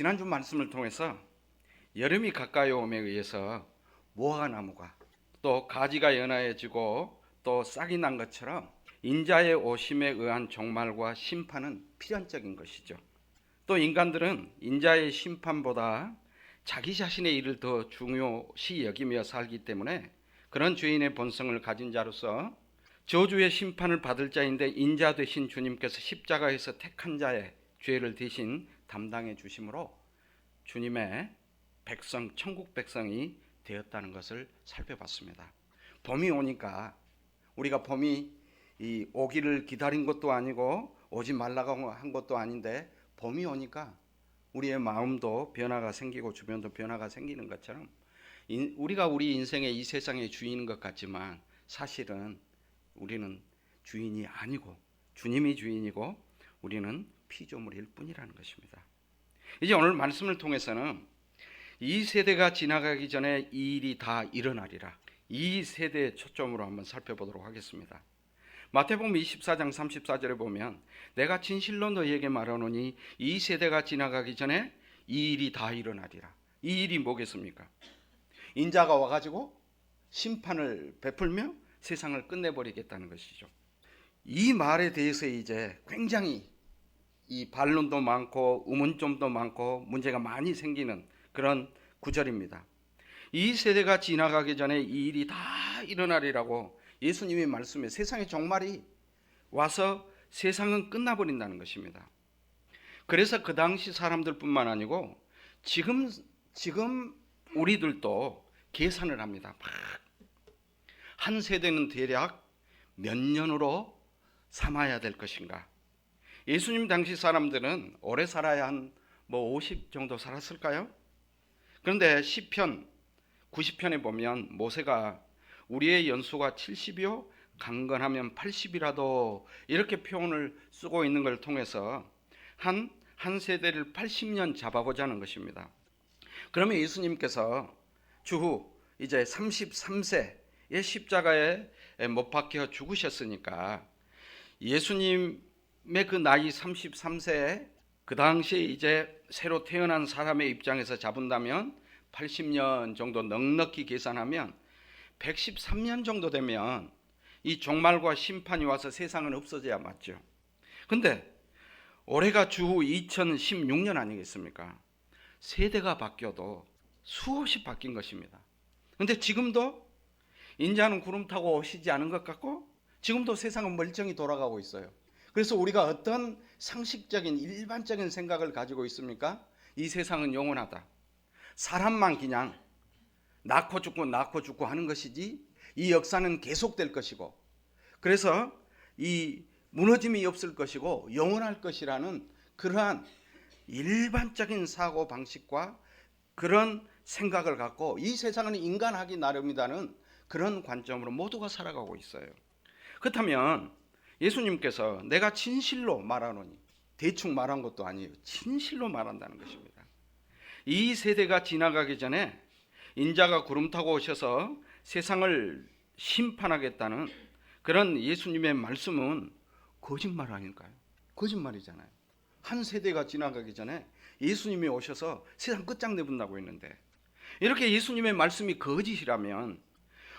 지난주 말씀을 통해서 여름이 가까이 오므에 의해서 무화과나무가 또 가지가 연하해지고 또 싹이 난 것처럼 인자의 오심에 의한 종말과 심판은 필연적인 것이죠. 또 인간들은 인자의 심판보다 자기 자신의 일을 더 중요시 여기며 살기 때문에 그런 죄인의 본성을 가진 자로서 저주의 심판을 받을 자인데 인자 되신 주님께서 십자가에서 택한 자의 죄를 대신 담당해 주심으로 주님의 백성, 천국 백성이 되었다는 것을 살펴봤습니다. 봄이 오니까 우리가 봄이 오기를 기다린 것도 아니고 오지 말라고 한 것도 아닌데 봄이 오니까 우리의 마음도 변화가 생기고 주변도 변화가 생기는 것처럼 우리가 우리 인생의 이 세상의 주인인 것 같지만 사실은 우리는 주인이 아니고 주님이 주인이고 우리는 피조물일 뿐이라는 것입니다. 이제 오늘 말씀을 통해서는 이 세대가 지나가기 전에 이 일이 다 일어나리라, 이 세대의 초점으로 한번 살펴보도록 하겠습니다. 마태복음 24장 34절에 보면 내가 진실로 너희에게 말하노니 이 세대가 지나가기 전에 이 일이 다 일어나리라. 이 일이 뭐겠습니까? 인자가 와가지고 심판을 베풀며 세상을 끝내버리겠다는 것이죠. 이 말에 대해서 이제 굉장히 이 반론도 많고 의문점도 많고 문제가 많이 생기는 그런 구절입니다. 이 세대가 지나가기 전에 이 일이 다 일어나리라고 예수님이 말씀해 세상의 종말이 와서 세상은 끝나버린다는 것입니다. 그래서 그 당시 사람들뿐만 아니고 지금 우리들도 계산을 합니다. 한 세대는 대략 몇 년으로 삼아야 될 것인가? 예수님 당시 사람들은 오래 살아야 한 50 정도 살았을까요? 그런데 시편 90편에 보면 모세가 우리의 연수가 70이요 강건하면 80이라도 이렇게 표현을 쓰고 있는 걸 통해서 한 세대를 80년 잡아보자는 것입니다. 그러면 예수님께서 추후 이제 33세의 십자가에 못 박혀 죽으셨으니까 예수님의 그 나이 33세에 그 당시에 이제 새로 태어난 사람의 입장에서 잡은다면 80년 정도 넉넉히 계산하면 113년 정도 되면 이 종말과 심판이 와서 세상은 없어져야 맞죠. 근데 올해가 주후 2016년 아니겠습니까? 세대가 바뀌어도 수없이 바뀐 것입니다. 근데 지금도 인자는 구름 타고 오시지 않은 것 같고 지금도 세상은 멀쩡히 돌아가고 있어요. 그래서 우리가 어떤 상식적인 일반적인 생각을 가지고 있습니까? 이 세상은 영원하다. 사람만 그냥 낳고 죽고 하는 것이지 이 역사는 계속될 것이고 그래서 이 무너짐이 없을 것이고 영원할 것이라는 그러한 일반적인 사고 방식과 그런 생각을 갖고 이 세상은 인간하기 나름이라는 그런 관점으로 모두가 살아가고 있어요. 그렇다면 예수님께서 내가 진실로 말하노니 대충 말한 것도 아니에요. 진실로 말한다는 것입니다. 이 세대가 지나가기 전에 인자가 구름 타고 오셔서 세상을 심판하겠다는 그런 예수님의 말씀은 거짓말 아닐까요? 거짓말이잖아요. 한 세대가 지나가기 전에 예수님이 오셔서 세상 끝장내본다고 했는데 이렇게 예수님의 말씀이 거짓이라면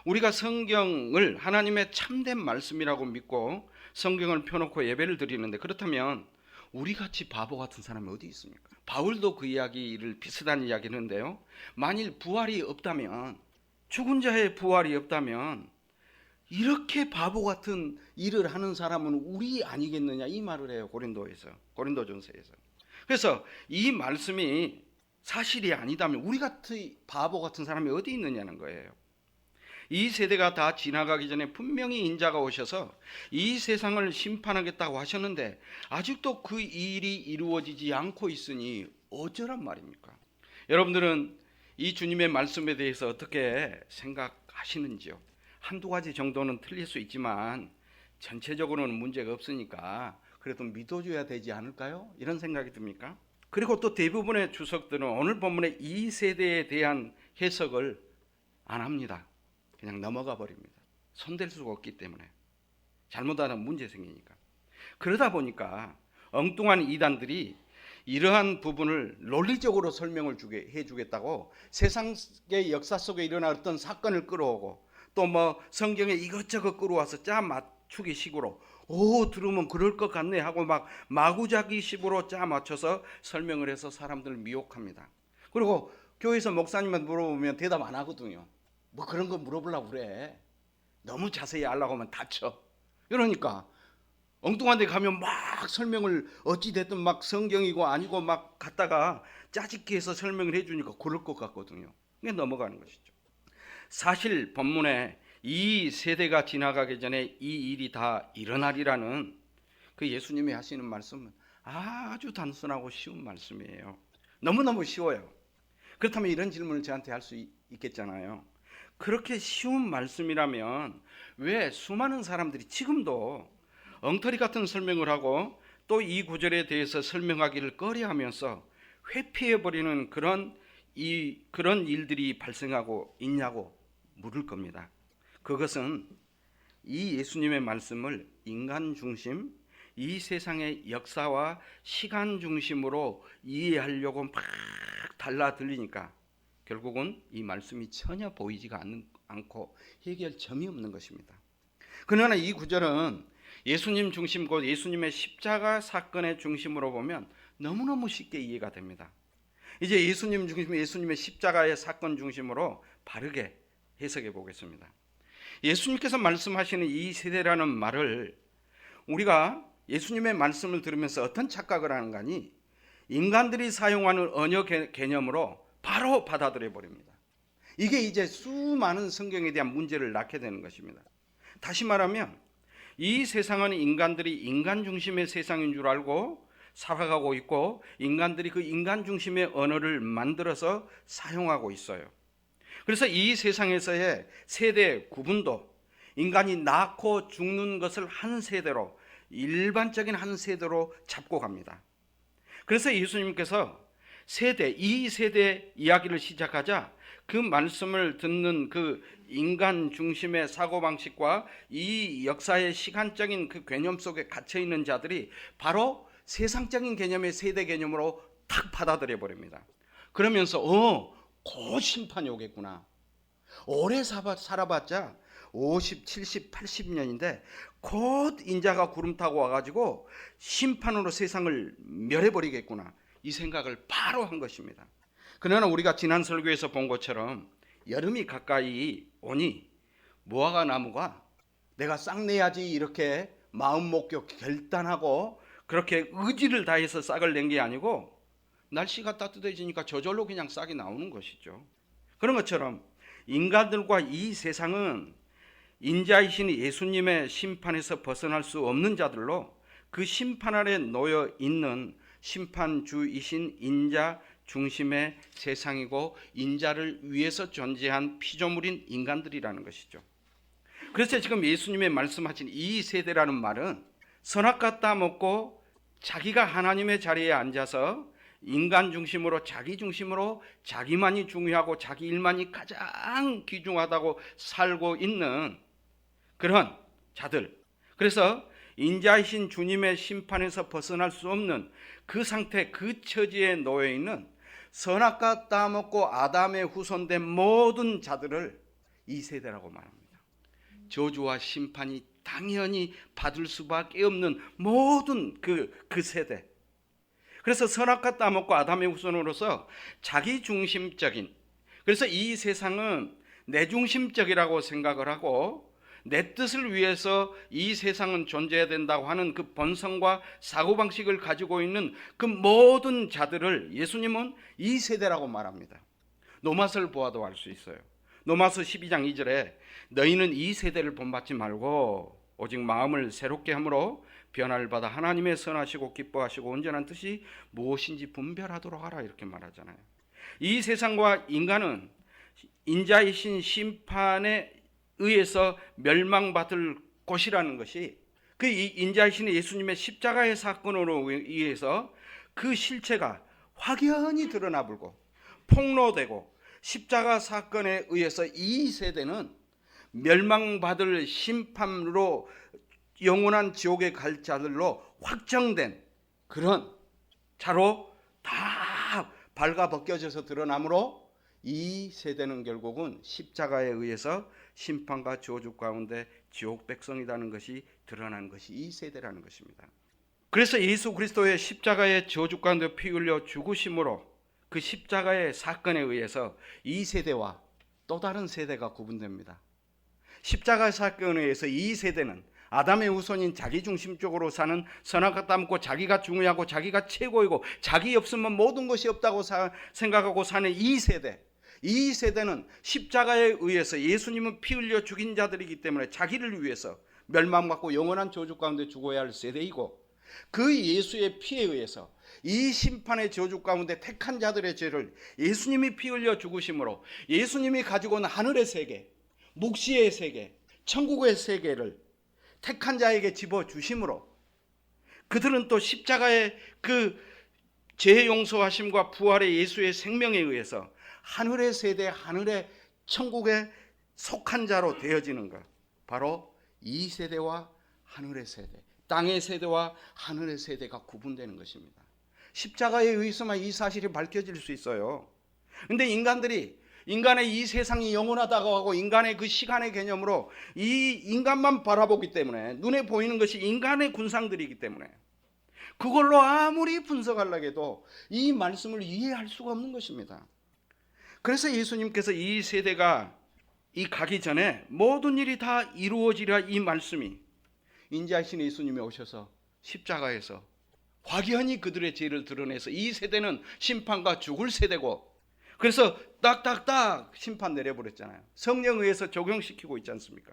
우리가 성경을 하나님의 참된 말씀이라고 믿고 성경을 펴놓고 예배를 드리는데 그렇다면 우리같이 바보 같은 사람이 어디 있습니까? 바울도 그 이야기를 비슷한 이야기를 했는데요. 만일 부활이 없다면 죽은 자의 부활이 없다면 이렇게 바보 같은 일을 하는 사람은 우리 아니겠느냐 이 말을 해요. 고린도전서에서. 그래서 이 말씀이 사실이 아니다면 우리 같은 바보 같은 사람이 어디 있느냐는 거예요. 이 세대가 다 지나가기 전에 분명히 인자가 오셔서 이 세상을 심판하겠다고 하셨는데 아직도 그 일이 이루어지지 않고 있으니 어쩌란 말입니까? 여러분들은 이 주님의 말씀에 대해서 어떻게 생각하시는지요? 한두 가지 정도는 틀릴 수 있지만 전체적으로는 문제가 없으니까 그래도 믿어줘야 되지 않을까요? 이런 생각이 듭니까? 그리고 또 대부분의 주석들은 오늘 본문의 이 세대에 대한 해석을 안 합니다. 그냥 넘어가 버립니다. 손댈 수가 없기 때문에. 잘못하면 문제 생기니까. 그러다 보니까 엉뚱한 이단들이 이러한 부분을 논리적으로 설명을 해주겠다고 세상의 역사 속에 일어난 어떤 사건을 끌어오고 또 뭐 성경에 이것저것 끌어와서 짜 맞추기 식으로 들으면 그럴 것 같네 하고 막 마구잡이 식으로 짜 맞춰서 설명을 해서 사람들을 미혹합니다. 그리고 교회에서 목사님한테 물어보면 대답 안 하거든요. 뭐 그런 거 물어보려고 그래. 너무 자세히 알라고 하면 다쳐. 이러니까 엉뚱한 데 가면 막 설명을 어찌됐든 막 성경이고 아니고 막 갖다가 짜집기 해서 설명을 해주니까 그럴 것 같거든요. 그게 넘어가는 것이죠. 사실 본문에 이 세대가 지나가기 전에 이 일이 다 일어나리라는 그 예수님이 하시는 말씀은 아주 단순하고 쉬운 말씀이에요. 너무너무 쉬워요. 그렇다면 이런 질문을 저한테 할 수 있겠잖아요. 그렇게 쉬운 말씀이라면 왜 수많은 사람들이 지금도 엉터리 같은 설명을 하고 또 이 구절에 대해서 설명하기를 꺼려하면서 회피해버리는 그런 일들이 발생하고 있냐고 물을 겁니다. 그것은 이 예수님의 말씀을 인간 중심, 이 세상의 역사와 시간 중심으로 이해하려고 막 달라 들리니까 결국은 이 말씀이 전혀 보이지가 않고 해결점이 없는 것입니다. 그러나 이 구절은 예수님 중심, 곧 예수님의 십자가 사건의 중심으로 보면 너무너무 쉽게 이해가 됩니다. 이제 예수님 중심, 예수님의 십자가의 사건 중심으로 바르게 해석해 보겠습니다. 예수님께서 말씀하시는 이 세대라는 말을 우리가 예수님의 말씀을 들으면서 어떤 착각을 하는 거니 인간들이 사용하는 언어 개념으로 바로 받아들여 버립니다. 이게 이제 수많은 성경에 대한 문제를 낳게 되는 것입니다. 다시 말하면 이 세상은 인간들이 인간 중심의 세상인 줄 알고 살아가고 있고 인간들이 그 인간 중심의 언어를 만들어서 사용하고 있어요. 그래서 이 세상에서의 세대 구분도 인간이 낳고 죽는 것을 한 세대로, 일반적인 한 세대로 잡고 갑니다. 그래서 예수님께서 이 세대 이야기를 시작하자 그 말씀을 듣는 그 인간 중심의 사고방식과 이 역사의 시간적인 그 개념 속에 갇혀있는 자들이 바로 세상적인 개념의 세대 개념으로 탁 받아들여 버립니다. 그러면서 곧 심판이 오겠구나. 오래 살아봤자 50, 70, 80년인데 곧 인자가 구름 타고 와가지고 심판으로 세상을 멸해버리겠구나. 이 생각을 바로 한 것입니다. 그러나 우리가 지난 설교에서 본 것처럼 여름이 가까이 오니 무화과 나무가 내가 싹 내야지 이렇게 마음 먹고 결단하고 그렇게 의지를 다해서 싹을 낸 게 아니고 날씨가 따뜻해지니까 저절로 그냥 싹이 나오는 것이죠. 그런 것처럼 인간들과 이 세상은 인자이신 예수님의 심판에서 벗어날 수 없는 자들로 그 심판 아래 놓여 있는 심판주이신 인자 중심의 세상이고 인자를 위해서 존재한 피조물인 인간들이라는 것이죠. 그래서 지금 예수님의 말씀하신 이 세대라는 말은 선악과 따먹고 자기가 하나님의 자리에 앉아서 인간 중심으로 자기 중심으로 자기만이 중요하고 자기 일만이 가장 귀중하다고 살고 있는 그런 자들, 그래서 인자이신 주님의 심판에서 벗어날 수 없는 그 상태, 그 처지에 놓여 있는 선악과 따먹고 아담의 후손된 모든 자들을 이 세대라고 말합니다. 저주와 심판이 당연히 받을 수밖에 없는 모든 그 세대. 그래서 선악과 따먹고 아담의 후손으로서 자기 중심적인, 그래서 이 세상은 내 중심적이라고 생각을 하고 내 뜻을 위해서 이 세상은 존재해야 된다고 하는 그 본성과 사고방식을 가지고 있는 그 모든 자들을 예수님은 이 세대라고 말합니다. 노마서를 보아도 알 수 있어요. 노마서 12장 2절에 너희는 이 세대를 본받지 말고 오직 마음을 새롭게 함으로 변화를 받아 하나님의 선하시고 기뻐하시고 온전한 뜻이 무엇인지 분별하도록 하라 이렇게 말하잖아요. 이 세상과 인간은 인자이신 심판에 의해서 멸망받을 곳이라는 것이 그 인자이신 예수님의 십자가의 사건으로 의해서 그 실체가 확연히 드러나불고 폭로되고 십자가 사건에 의해서 이 세대는 멸망받을 심판으로 영원한 지옥에 갈 자들로 확정된 그런 자로 발가벗겨져서 드러나므로 이 세대는 결국은 십자가에 의해서 심판과 저주 가운데 지옥 백성이라는 것이 드러난 것이 이 세대라는 것입니다. 그래서 예수 그리스도의 십자가의 저주 가운데 피 흘려 죽으심으로 그 십자가의 사건에 의해서 이 세대와 또 다른 세대가 구분됩니다. 십자가 사건에 의해서 이 세대는 아담의 후손인 자기중심적으로 사는 선악과 따먹고 자기가 중요하고 자기가 최고이고 자기 없으면 모든 것이 없다고 생각하고 사는 이 세대, 이 세대는 십자가에 의해서 예수님은 피 흘려 죽인 자들이기 때문에 자기를 위해서 멸망받고 영원한 저주 가운데 죽어야 할 세대이고, 그 예수의 피에 의해서 이 심판의 저주 가운데 택한 자들의 죄를 예수님이 피 흘려 죽으심으로 예수님이 가지고 온 하늘의 세계, 묵시의 세계, 천국의 세계를 택한 자에게 집어주심으로 그들은 또 십자가의 그 죄 용서하심과 부활의 예수의 생명에 의해서 하늘의 세대, 하늘의 천국에 속한 자로 되어지는 것, 바로 이 세대와 하늘의 세대, 땅의 세대와 하늘의 세대가 구분되는 것입니다. 십자가에 의해서만 이 사실이 밝혀질 수 있어요. 그런데 인간의 이 세상이 영원하다고 하고 인간의 그 시간의 개념으로 이 인간만 바라보기 때문에, 눈에 보이는 것이 인간의 군상들이기 때문에 그걸로 아무리 분석하려고 해도 이 말씀을 이해할 수가 없는 것입니다. 그래서 예수님께서 이 세대가 이 가기 전에 모든 일이 다 이루어지라 이 말씀이 인자하신 예수님이 오셔서 십자가에서 확연히 그들의 죄를 드러내서 이 세대는 심판과 죽을 세대고, 그래서 딱딱딱 심판 내려버렸잖아요. 성령에 의해서 적용시키고 있지 않습니까?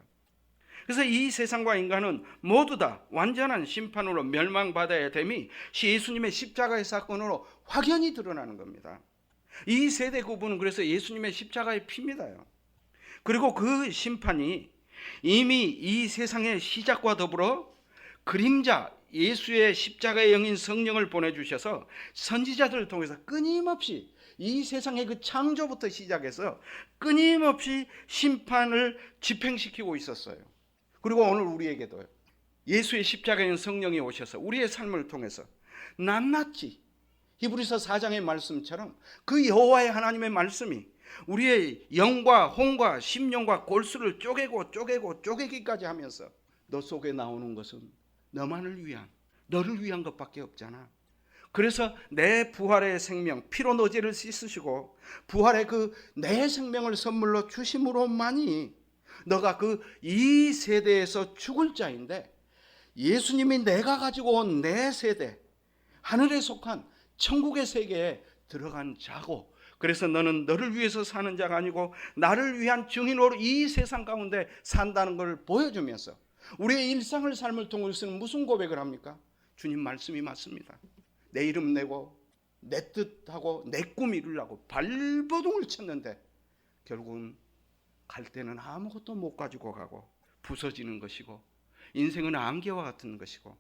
그래서 이 세상과 인간은 모두 다 완전한 심판으로 멸망받아야 됨이 예수님의 십자가의 사건으로 확연히 드러나는 겁니다. 이 세대 구분은 그래서 예수님의 십자가의 피입니다요. 그리고 그 심판이 이미 이 세상의 시작과 더불어 그림자 예수의 십자가의 영인 성령을 보내주셔서 선지자들을 통해서 끊임없이 이 세상의 그 창조부터 시작해서 끊임없이 심판을 집행시키고 있었어요. 그리고 오늘 우리에게도요, 예수의 십자가의 성령이 오셔서 우리의 삶을 통해서 낱낱이 히브리서 4장의 말씀처럼 그 여호와의 하나님의 말씀이 우리의 영과 혼과 심령과 골수를 쪼개기까지 하면서 너 속에 나오는 것은 너만을 위한, 너를 위한 것밖에 없잖아. 그래서 내 부활의 생명, 피로 너 죄를 씻으시고 부활의 그 내 생명을 선물로 주심으로만이 너가 그 이 세대에서 죽을 자인데, 예수님이 내가 가지고 온 내 세대, 하늘에 속한 천국의 세계에 들어간 자고, 그래서 너는 너를 위해서 사는 자가 아니고 나를 위한 증인으로 이 세상 가운데 산다는 걸 보여주면서 우리의 일상을 삶을 통해서는 무슨 고백을 합니까? 주님 말씀이 맞습니다. 내 이름 내고 내 뜻하고 내 꿈 이루려고 발버둥을 쳤는데 결국은 갈 때는 아무것도 못 가지고 가고 부서지는 것이고 인생은 안개와 같은 것이고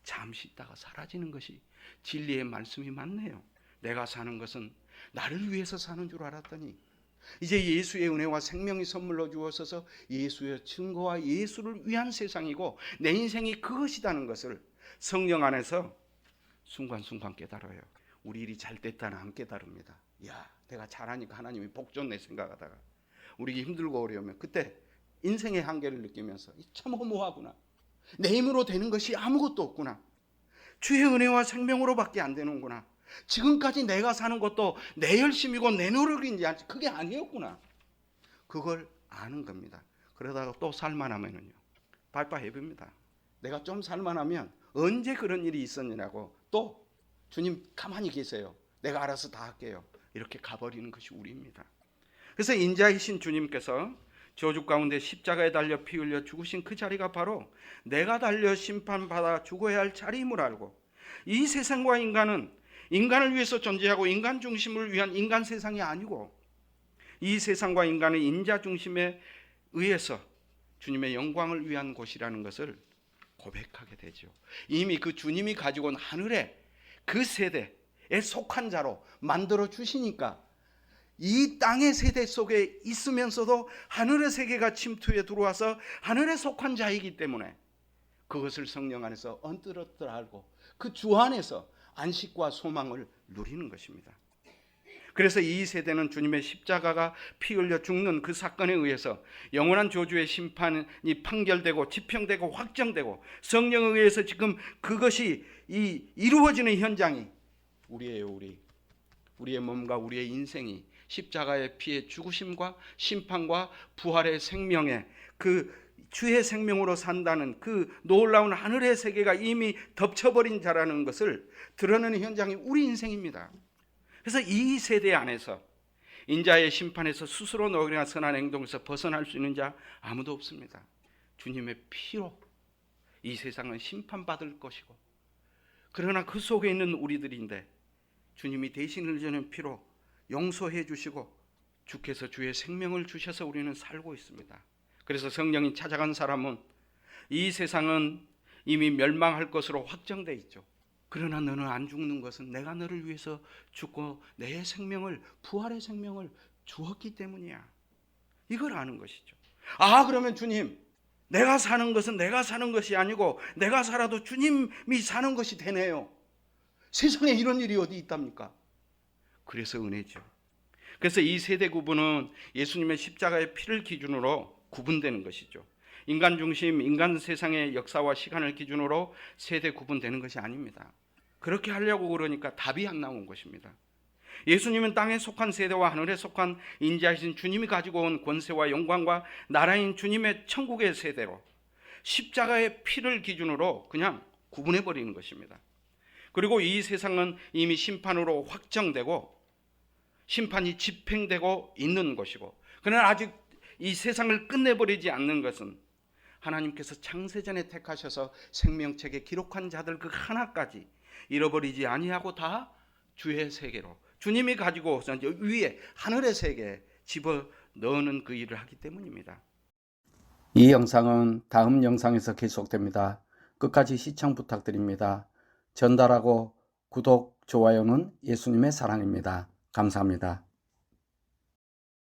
잠시 있다가 사라지는 것이 진리의 말씀이 맞네요. 내가 사는 것은 나를 위해서 사는 줄 알았더니 이제 예수의 은혜와 생명이 선물로 주어져서 예수의 증거와 예수를 위한 세상이고 내 인생이 그것이라는 것을 성령 안에서 순간순간 깨달아요. 우리 일이 잘 됐다는 안 깨달습니다. 야, 내가 잘하니까 하나님이 복 줬네 생각하다가 우리 힘들고 어려우면 그때 인생의 한계를 느끼면서 참 허무하구나. 내 힘으로 되는 것이 아무것도 없구나. 주의 은혜와 생명으로밖에 안 되는구나. 지금까지 내가 사는 것도 내 열심이고 내 노력인지 그게 아니었구나. 그걸 아는 겁니다. 그러다가 또 살만하면요, 발빠해봅니다. 내가 좀 살만하면 언제 그런 일이 있었느냐고 또 주님 가만히 계세요. 내가 알아서 다 할게요. 이렇게 가버리는 것이 우리입니다. 그래서 인자이신 주님께서 저주 가운데 십자가에 달려 피 흘려 죽으신 그 자리가 바로 내가 달려 심판받아 죽어야 할 자리임을 알고, 이 세상과 인간은 인간을 위해서 존재하고 인간 중심을 위한 인간 세상이 아니고 이 세상과 인간은 인자 중심에 의해서 주님의 영광을 위한 곳이라는 것을 고백하게 되죠. 이미 그 주님이 가지고 온 하늘의 그 세대에 속한 자로 만들어 주시니까 이 땅의 세대 속에 있으면서도 하늘의 세계가 침투해 들어와서 하늘에 속한 자이기 때문에 그것을 성령 안에서 언뜻 알고 그 주 안에서 안식과 소망을 누리는 것입니다. 그래서 이 세대는 주님의 십자가가 피 흘려 죽는 그 사건에 의해서 영원한 저주의 심판이 판결되고 집행되고 확정되고 성령에 의해서 지금 그것이 이루어지는 현장이 우리예요. 우리의 몸과 우리의 인생이 십자가의 피의 죽으심과 심판과 부활의 생명의 그 주의 생명으로 산다는 그 놀라운 하늘의 세계가 이미 덮쳐버린 자라는 것을 드러내는 현장이 우리 인생입니다. 그래서 이 세대 안에서 인자의 심판에서 스스로 노력이나 선한 행동에서 벗어날 수 있는 자 아무도 없습니다. 주님의 피로 이 세상은 심판받을 것이고, 그러나 그 속에 있는 우리들인데 주님이 대신 흘려주는 피로 용서해 주시고 주께서 주의 생명을 주셔서 우리는 살고 있습니다. 그래서 성령이 찾아간 사람은 이 세상은 이미 멸망할 것으로 확정되어 있죠. 그러나 너는 안 죽는 것은 내가 너를 위해서 죽고 내 생명을, 부활의 생명을 주었기 때문이야. 이걸 아는 것이죠. 그러면 주님, 내가 사는 것은 내가 사는 것이 아니고 내가 살아도 주님이 사는 것이 되네요. 세상에 이런 일이 어디 있답니까? 그래서 은혜죠. 그래서 이 세대 구분은 예수님의 십자가의 피를 기준으로 구분되는 것이죠. 인간 중심, 인간 세상의 역사와 시간을 기준으로 세대 구분되는 것이 아닙니다. 그렇게 하려고 그러니까 답이 안 나온 것입니다. 예수님은 땅에 속한 세대와 하늘에 속한 인자이신 주님이 가지고 온 권세와 영광과 나라인 주님의 천국의 세대로 십자가의 피를 기준으로 그냥 구분해버리는 것입니다. 그리고 이 세상은 이미 심판으로 확정되고 심판이 집행되고 있는 것이고, 그러나 아직 이 세상을 끝내버리지 않는 것은 하나님께서 창세전에 택하셔서 생명책에 기록한 자들 그 하나까지 잃어버리지 아니하고 다 주의 세계로 주님이 가지고 위에 하늘의 세계에 집어넣는 그 일을 하기 때문입니다. 이 영상은 다음 영상에서 계속됩니다. 끝까지 시청 부탁드립니다. 전달하고 구독, 좋아요는 예수님의 사랑입니다. 감사합니다.